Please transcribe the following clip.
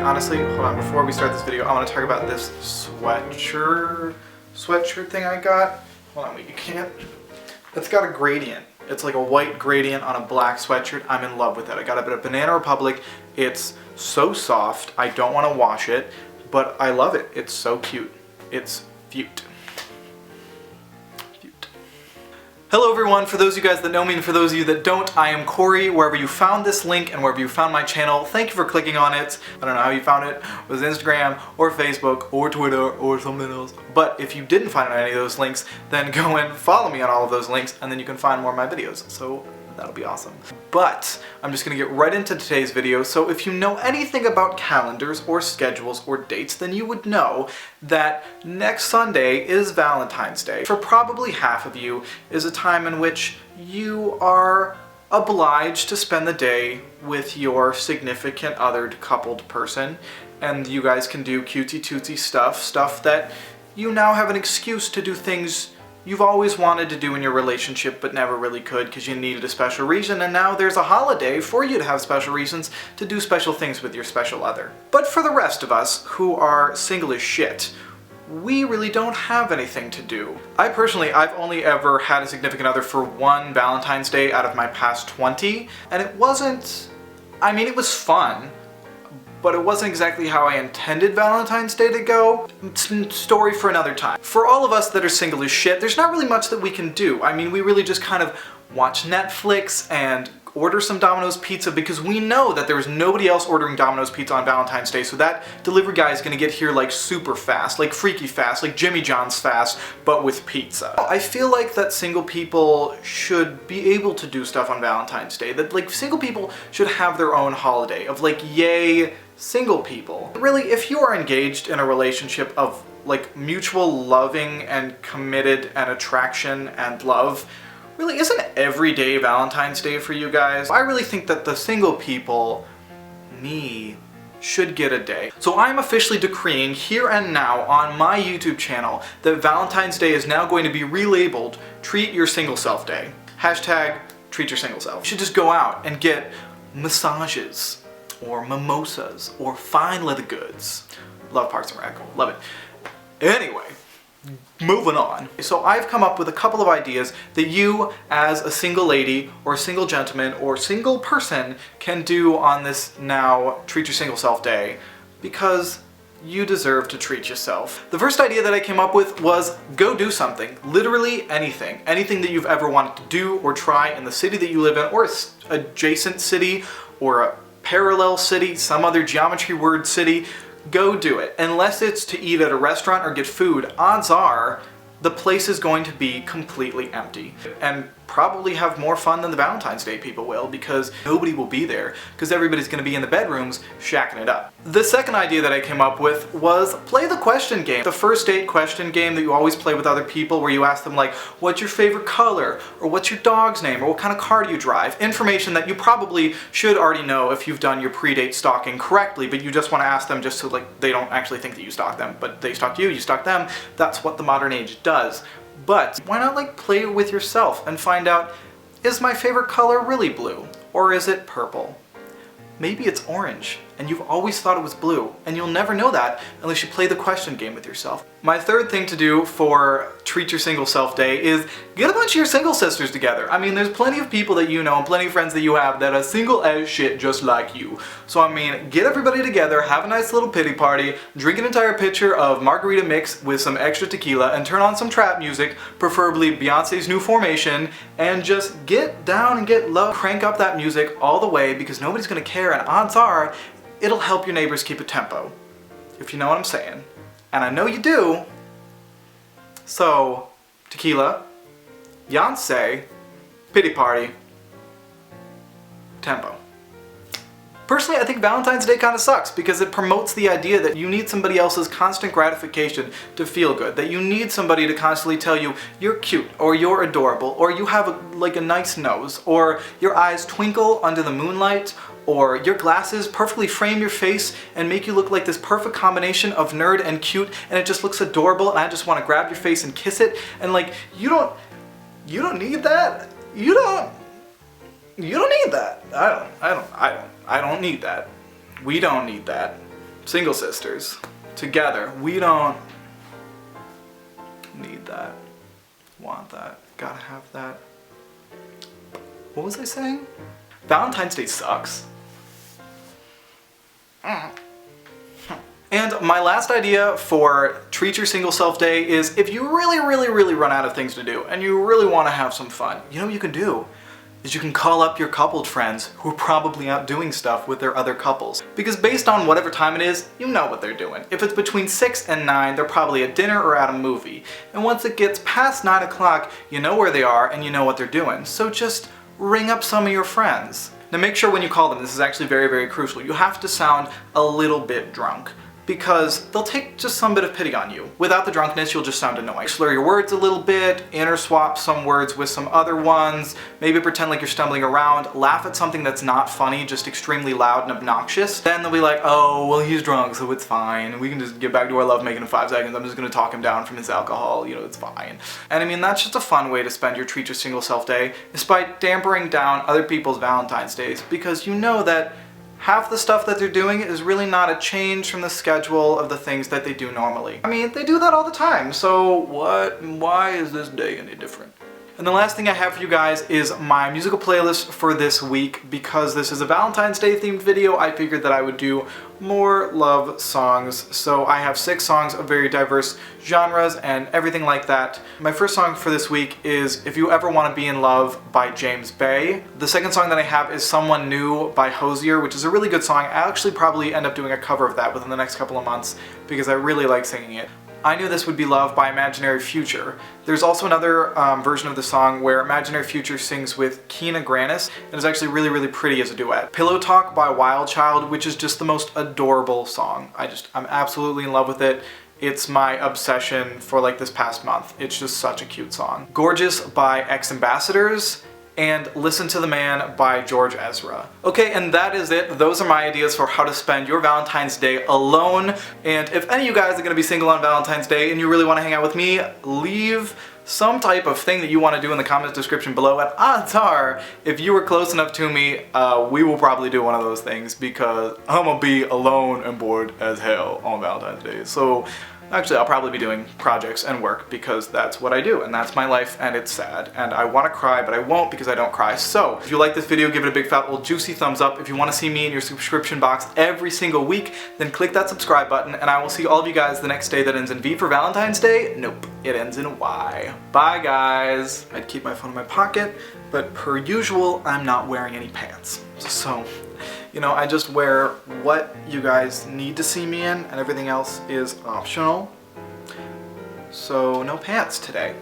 honestly, hold on, before we start this video, I want to talk about this sweatshirt thing I got. Hold on, wait, you can't. It's got a gradient. It's like a white gradient on a black sweatshirt. I'm in love with it. I got it at Banana Republic. It's so soft. I don't want to wash it, but I love it. It's so cute. It's cute. Hello everyone, for those of you guys that know me and for those of you that don't, I am Corey. Wherever you found this link and wherever you found my channel, thank you for clicking on it. I don't know how you found it. It was Instagram or Facebook or Twitter or something else. But if you didn't find it on any of those links, then go and follow me on all of those links and then you can find more of my videos. So that'll be awesome. But I'm just gonna get right into today's video. So if you know anything about calendars or schedules or dates, then you would know that next Sunday is Valentine's Day. For probably half of you is a time in which you are obliged to spend the day with your significant othered coupled person, and you guys can do cutesy tootsy stuff that you now have an excuse to do things you've always wanted to do in your relationship but never really could because you needed a special reason, and now there's a holiday for you to have special reasons to do special things with your special other. But for the rest of us who are single as shit, we really don't have anything to do. I've only ever had a significant other for one Valentine's Day out of my past 20, and it wasn't, I mean, it was fun, but it wasn't exactly how I intended Valentine's Day to go. Story for another time. For all of us that are single as shit, there's not really much that we can do. I mean, we really just kind of watch Netflix and order some Dominos Pizza because we know that there's nobody else ordering Dominos Pizza on Valentine's Day, so that delivery guy is gonna get here like super fast, like freaky fast, like Jimmy John's fast, but with pizza. I feel like that single people should be able to do stuff on Valentine's Day, that like single people should have their own holiday of like, yay, single people. Really, if you are engaged in a relationship of like mutual loving and committed and attraction and love, really isn't every day Valentine's Day for you guys? I really think that the single people, me, should get a day. So I'm officially decreeing here and now on my YouTube channel that Valentine's Day is now going to be relabeled Treat Your Single Self Day. Hashtag Treat Your Single Self. You should just go out and get massages or mimosas or fine leather goods. Love Parks and Rec, love it. Anyway, moving on. So I've come up with a couple of ideas that you as a single lady or a single gentleman or single person can do on this now Treat Your Single Self Day, because you deserve to treat yourself. The first idea that I came up with was go do something. Literally anything. Anything that you've ever wanted to do or try in the city that you live in, or an adjacent city, or a parallel city, some other geometry word city. Go do it. Unless it's to eat at a restaurant or get food, odds are the place is going to be completely empty. And probably have more fun than the Valentine's Day people will, because nobody will be there, because everybody's going to be in the bedrooms shacking it up. The second idea that I came up with was play the question game. The first date question game that you always play with other people, where you ask them like, what's your favorite color? Or what's your dog's name? Or what kind of car do you drive? Information that you probably should already know if you've done your pre-date stalking correctly, but you just want to ask them just so like they don't actually think that you stalked them, but they stalked you, you stalked them. That's what the modern age does. But why not like play with yourself and find out, is my favorite color really blue? Or is it purple? Maybe it's orange, and you've always thought it was blue, and you'll never know that unless you play the question game with yourself. My third thing to do for Treat Your Single Self Day is get a bunch of your single sisters together. I mean, there's plenty of people that you know and plenty of friends that you have that are single as shit just like you. So I mean, get everybody together, have a nice little pity party, drink an entire pitcher of margarita mix with some extra tequila, and turn on some trap music, preferably Beyonce's New Formation, and just get down and get low. Crank up that music all the way, because nobody's gonna care, and odds are it'll help your neighbors keep a tempo, if you know what I'm saying. And I know you do. So, tequila, Beyonce, pity party, tempo. Personally, I think Valentine's Day kind of sucks because it promotes the idea that you need somebody else's constant gratification to feel good, that you need somebody to constantly tell you you're cute, or you're adorable, or you have a nice nose, or your eyes twinkle under the moonlight, or your glasses perfectly frame your face and make you look like this perfect combination of nerd and cute, and it just looks adorable, and I just want to grab your face and kiss it. And like, you don't need that. You don't need that. I don't need that. We don't need that. single sisters together. We don't need that, want that, gotta have that. What was I saying? Valentine's Day sucks. And my last idea for Treat Your Single Self Day is if you really run out of things to do and you really want to have some fun, you know what you can do? Is you can call up your coupled friends who are probably out doing stuff with their other couples. Because based on whatever time it is, you know what they're doing. If it's between 6 and 9, they're probably at dinner or at a movie. And once it gets past 9 o'clock, you know where they are and you know what they're doing. So just ring up some of your friends. Now make sure when you call them, this is actually very crucial, you have to sound a little bit drunk, because they'll take just some bit of pity on you. Without the drunkenness, you'll just sound annoying. Slur your words a little bit, interswap some words with some other ones, maybe pretend like you're stumbling around, laugh at something that's not funny, just extremely loud and obnoxious. Then they'll be like, oh, well, he's drunk, so it's fine. We can just get back to our lovemaking in 5 seconds. I'm just gonna talk him down from his alcohol, you know, it's fine. And I mean, that's just a fun way to spend your Treat Your Single Self Day, is by dampering down other people's Valentine's Days, because you know that half the stuff that they're doing is really not a change from the schedule of the things that they do normally. I mean, they do that all the time, so why is this day any different? And the last thing I have for you guys is my musical playlist for this week. Because this is a Valentine's Day themed video, I figured that I would do more love songs. So I have 6 songs of very diverse genres and everything like that. My first song for this week is If You Ever Want to Be in Love by James Bay. The second song that I have is Someone New by Hozier, which is a really good song. I'll actually probably end up doing a cover of that within the next couple of months because I really like singing it. I Knew This Would Be Love by Imaginary Future. There's also another version of the song where Imaginary Future sings with Keena Grannis, and it's actually really pretty as a duet. Pillow Talk by Wild Child, which is just the most adorable song. I'm absolutely in love with it. It's my obsession for like this past month. It's just such a cute song. Gorgeous by Ex Ambassadors, and Listen to the Man by George Ezra. Okay, and that is it. Those are my ideas for how to spend your Valentine's Day alone. And if any of you guys are gonna be single on Valentine's Day and you really wanna hang out with me, leave some type of thing that you want to do in the comments description below, and odds are, if you were close enough to me, we will probably do one of those things, because I'm gonna be alone and bored as hell on Valentine's Day. So actually, I'll probably be doing projects and work because that's what I do and that's my life, and it's sad. And I want to cry, but I won't because I don't cry. So if you like this video, give it a big fat old juicy thumbs up. If you want to see me in your subscription box every single week, then click that subscribe button, and I will see all of you guys the next day that ends in V for Valentine's Day. Nope, it ends in Y. Bye guys. I'd keep my phone in my pocket, but per usual, I'm not wearing any pants. So, you know, I just wear what you guys need to see me in, and everything else is optional. So no pants today.